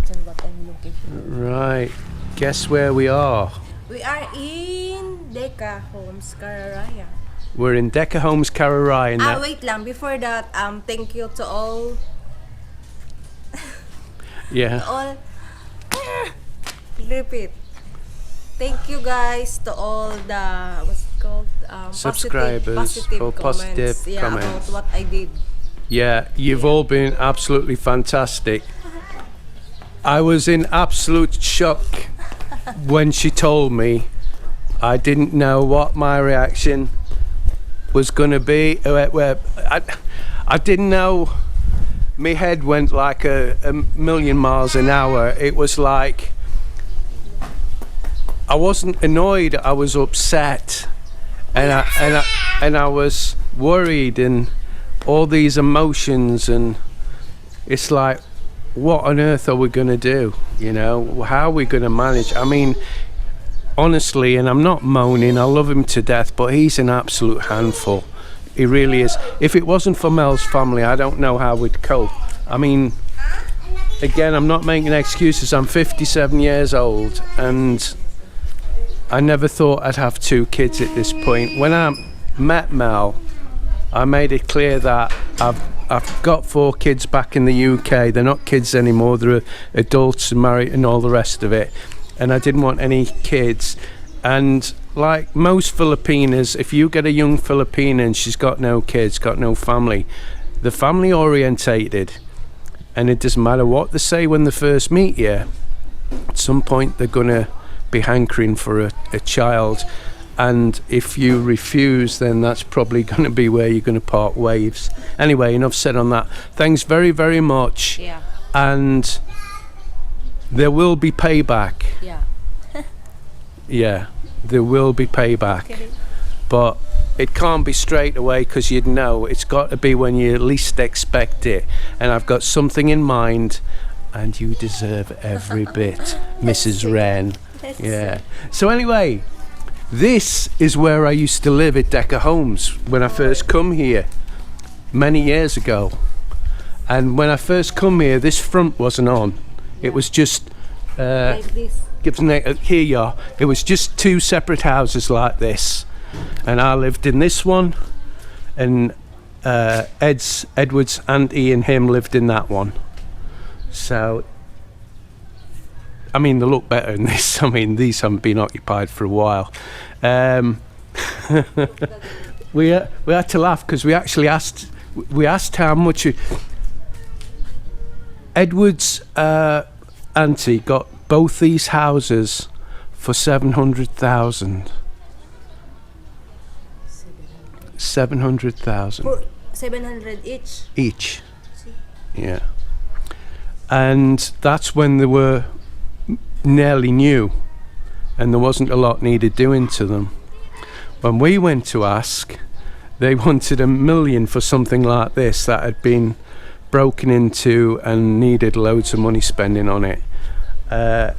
reason what I'm looking for. Right. Guess where we are? We are in Deca Homes, Cararaya. We're in Deca Homes, Cararaya. Wait lang. Before that, thank you to all. Yeah. All. Repeat. Thank you guys to all the what's it called Subscribers positive positive comments. comments. About what I did. Yeah, you've all been absolutely fantastic. I was in absolute shock when she told me. I didn't know what my reaction was going to be. I didn't know. My head went like a million miles an hour. It was like I wasn't annoyed. I was upset, and I was worried, and all these emotions, and it's like, what on earth are we going to do? You know, how are we going to manage? I mean, honestly, and I'm not moaning, I love him to death, but he's an absolute handful. He really is. If it wasn't for Mel's family, I don't know how we'd cope. I mean, again, I'm not making excuses. I'm 57 years old, and I never thought I'd have 2 kids at this point. When I met Mel, I made it clear that I've got 4 kids back in the UK. They're not kids anymore. They're adults and married and all the rest of it. And I didn't want any kids. And like most Filipinas, if you get a young Filipina and she's got no kids, got no family, they're family orientated. And it doesn't matter what they say when they first meet you. At some point they're going to be hankering for a child. And if you refuse, then that's probably going to be where you're going to part ways. Anyway, enough said on that. Thanks very, very much. Yeah. And there will be payback. Yeah. Yeah, there will be payback. Okay. But it can't be straight away, because you'd know. It's got to be when you least expect it. And I've got something in mind, and you deserve every bit, Mrs. Wren. Yeah. So anyway, this is where I used to live at Deca Homes when I first come here many years ago. And when I first come here, this front wasn't on. It was just Like this. here you are. It was just 2 separate houses like this, and I lived in this one, and Edward's auntie and him lived in that one. So I mean, they look better than this. I mean, these haven't been occupied for a while. We had to laugh because we actually asked how much Edward's auntie got both these houses for 700,000. 700,000. 700 each. Each. Yeah. And that's when they were nearly new, and there wasn't a lot needed doing to them. When we went to ask, they wanted $1 million for something like this that had been broken into and needed loads of money spending on it. I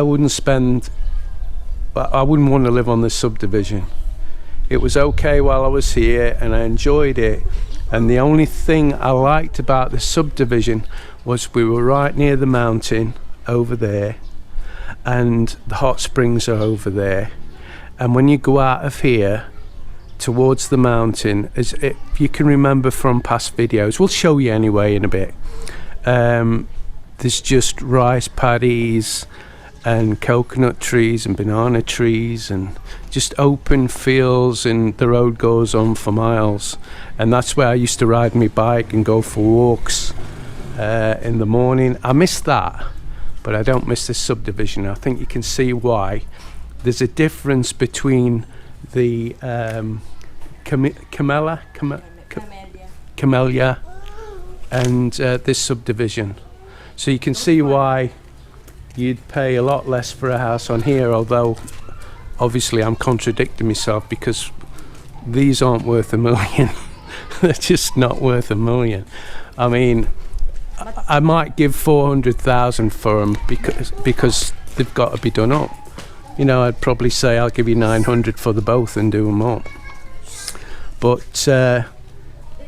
wouldn't want to live on this subdivision. It was okay while I was here and I enjoyed it, and the only thing I liked about the subdivision was we were right near the mountain over there, and the hot springs are over there, and when you go out of here towards the mountain, as if you can remember from past videos, we'll show you anyway in a bit, there's just rice paddies and coconut trees and banana trees and just open fields, and the road goes on for miles. And that's where I used to ride my bike and go for walks in the morning. I miss that, but I don't miss this subdivision. I think you can see why. There's a difference between the Camellia and this subdivision. So you can see why you'd pay a lot less for a house on here, although obviously I'm contradicting myself because these aren't worth $1 million. They're just not worth $1 million. I mean, I might give 400,000 for them because they've got to be done up. You know, I'd probably say I'll give you 900 for the both and do them up. But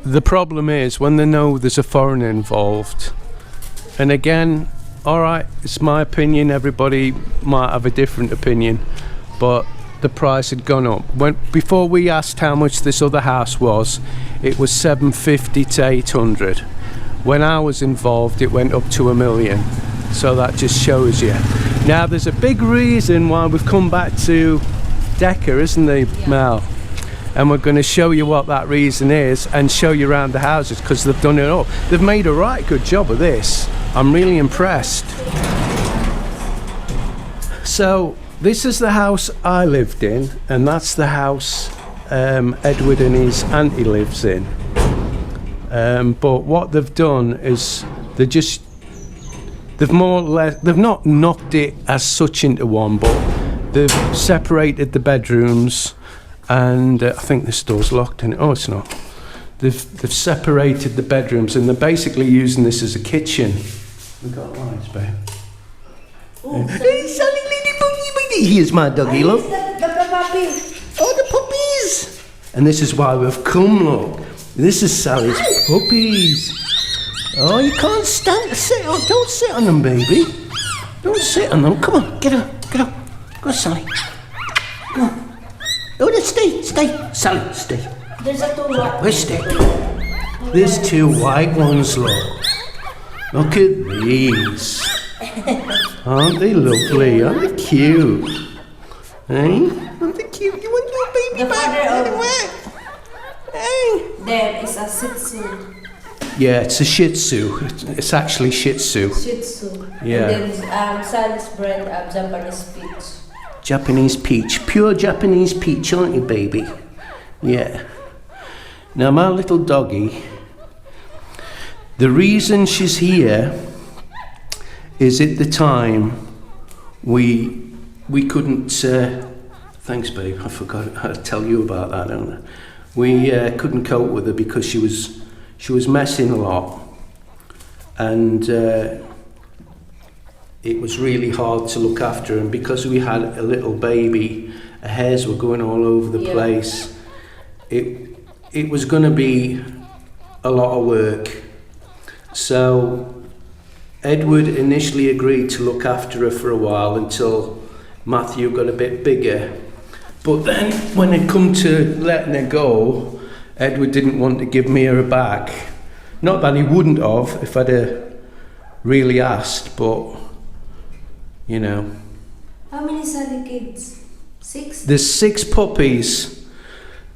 the problem is when they know there's a foreigner involved, and again, all right, it's my opinion. Everybody might have a different opinion, but the price had gone up. Before we asked how much this other house was, it was 750 to 800. When I was involved, it went up to $1 million. So that just shows you. Now there's a big reason why we've come back to Deca, isn't there, Mel? And we're going to show you what that reason is and show you around the houses, because they've done it all. They've made a right good job of this. I'm really impressed. So this is the house I lived in, and that's the house Edward and his auntie lives in. But what they've done is they've more or less, they've not knocked it as such into one, but they've separated the bedrooms, and I think this door's locked in it. Oh, it's not. They've separated the bedrooms, and they're basically using this as a kitchen. We've got lights, babe. Oh, Hey, Sally, lady boogie. Here's my doggy, look. the puppy. Oh, the puppies! And this is why we've come, look. This is Sally's puppies. Oh, you can't stand to sit on. Don't sit on them, baby. Don't sit on them. Come on, get up, get up. Go on, Sally. Go on. Oh, stay. Sally, stay. There's a two white. Where's stay? There's 2 white ones, look. Look at these. Aren't they lovely? Aren't they cute? Hey? Aren't they cute? You want your baby The back? father of- Anyway? Hey? There is a Shih Tzu. Yeah, it's a Shih Tzu. It's actually Shih Tzu. Shih Tzu. Yeah. And then Sally's brand of Japanese peach. Japanese peach. Pure Japanese peach, aren't you, baby? Yeah. Now, my little doggy, the reason she's here is at the time we couldn't... thanks, babe. I forgot how to tell you about that, don't I? We couldn't cope with her because she was messing a lot, and it was really hard to look after her. And because we had a little baby, her hairs were going all over the place. It was going to be a lot of work. So Edward initially agreed to look after her for a while until Matthew got a bit bigger. But then when it come to letting her go, Edward didn't want to give me her back. Not that he wouldn't have if I'd really asked, but you know. How many Sally kids? 6? There's 6 puppies,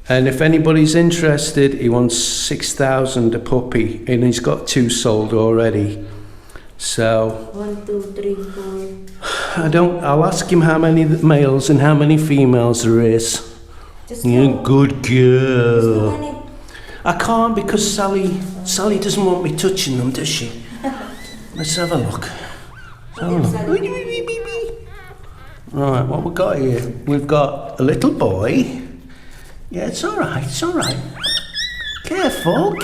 and if anybody's interested, he wants 6,000 a puppy, and he's got 2 sold already. So 1, 2, 3, 4. I'll ask him how many males and how many females there is. Just You go. good girl. Honey. I can't because Sally doesn't want me touching them, does she? Let's have a look. Right, what we got here? We've got a little boy. Yeah, it's all right. Careful.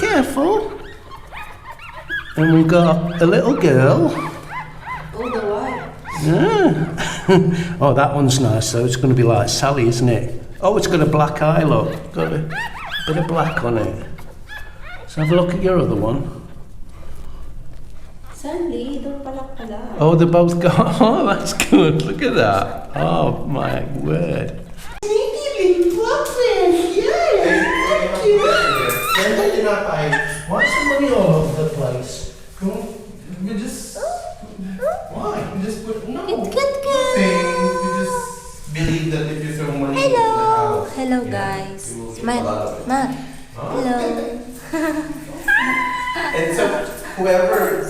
And we've got a little girl. Oh, the white. Yeah. Oh, that one's nice though. It's going to be like Sally, isn't it? Oh, it's got a black eye, look. Got a bit of black on it. Let's have a look at your other one. Sally, doon pala. Oh, they both got... Oh, that's good. Look at that. Oh, my word. Why is the money all over the place? You just... Why? You just put... No. Good. You just believe that if you throw money in the house... Hello, guys. you will get Matt. a lot of it. Matt. Hello. And so whoever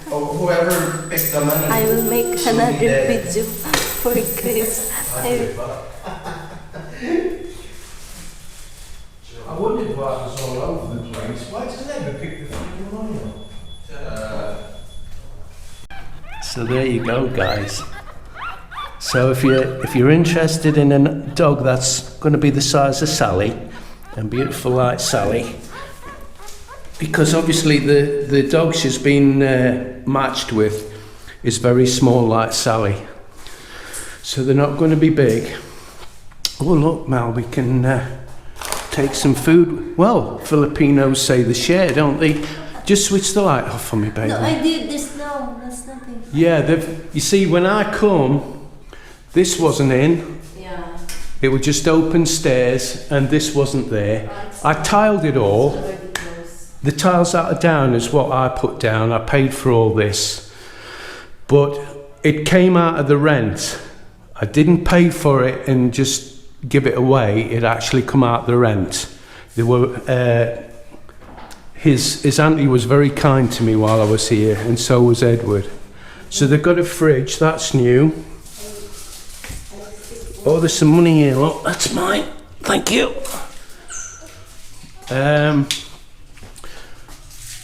whoever picked the money... I will make should be another dead. video for Chris. I wondered why it was all over the place. Why does it never pick the fucking money up? So there you go, guys. So if you're interested in a dog that's going to be the size of Sally and beautiful like Sally, because obviously the dog she's been matched with is very small like Sally, so they're not going to be big. Oh look, Mal, we can take some food. Well, Filipinos say the share, don't they? Just switch the light off for me, baby. No, I did this now. That's nothing. Yeah, you see, when I come, this wasn't in. Yeah. It was just open stairs, and this wasn't there. I tiled it all. The tiles that are down is what I put down. I paid for all this, but it came out of the rent. I didn't pay for it and just give it away. It actually come out of the rent. There were his auntie was very kind to me while I was here, and so was Edward. So they've got a fridge, that's new. Oh, there's some money here, look, that's mine. Thank you.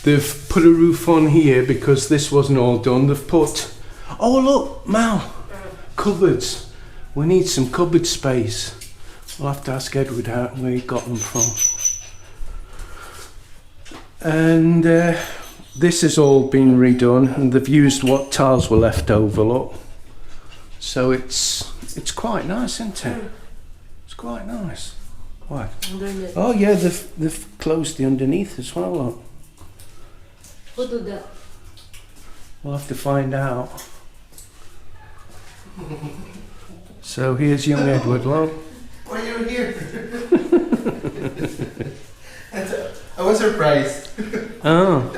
They've put a roof on here because this wasn't all done. They've put, oh look, Mal, cupboards. We need some cupboard space. We'll have to ask Edward where he got them from. And this has all been redone, and they've used what tiles were left over, look. So it's quite nice, isn't it? It's quite nice. What? Oh yeah, they've closed the underneath as well, look. Who do that? We'll have to find out. So here's young Edward, look. Why are you here? I was surprised. Oh.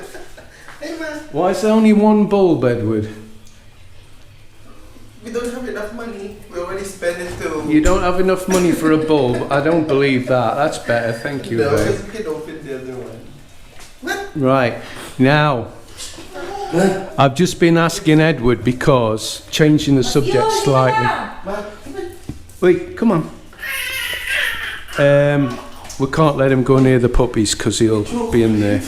Hey man, Why is there only one bulb, Edward? we don't have enough money. We already spent it to... You don't have enough money for a bulb? I don't believe that. That's better, thank you, No, babe. because we can open the other one. Right, now, I've just been asking Edward because, changing the subject slightly. Wait, come on. We can't let him go near the puppies because he'll be in there.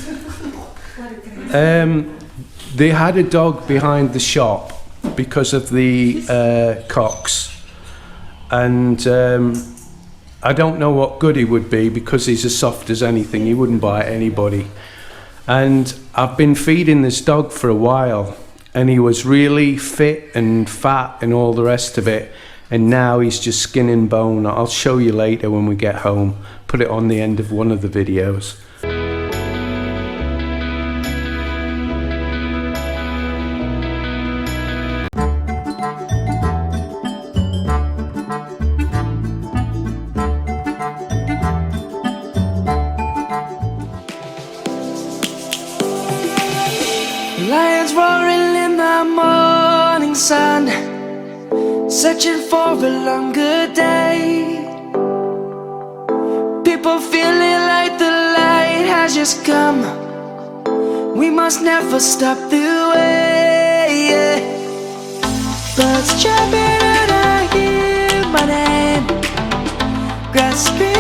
They had a dog behind the shop because of the cocks, and I don't know what good he would be because he's as soft as anything. He wouldn't bite anybody. And I've been feeding this dog for a while, and he was really fit and fat and all the rest of it, and now he's just skin and bone. I'll show you later when we get home. Put it on the end of one of the videos. Lions roaring in the morning sun, searching for a longer day. People feeling like the light has just come. We must never stop the way. Birds chirping and I hear my name, grasping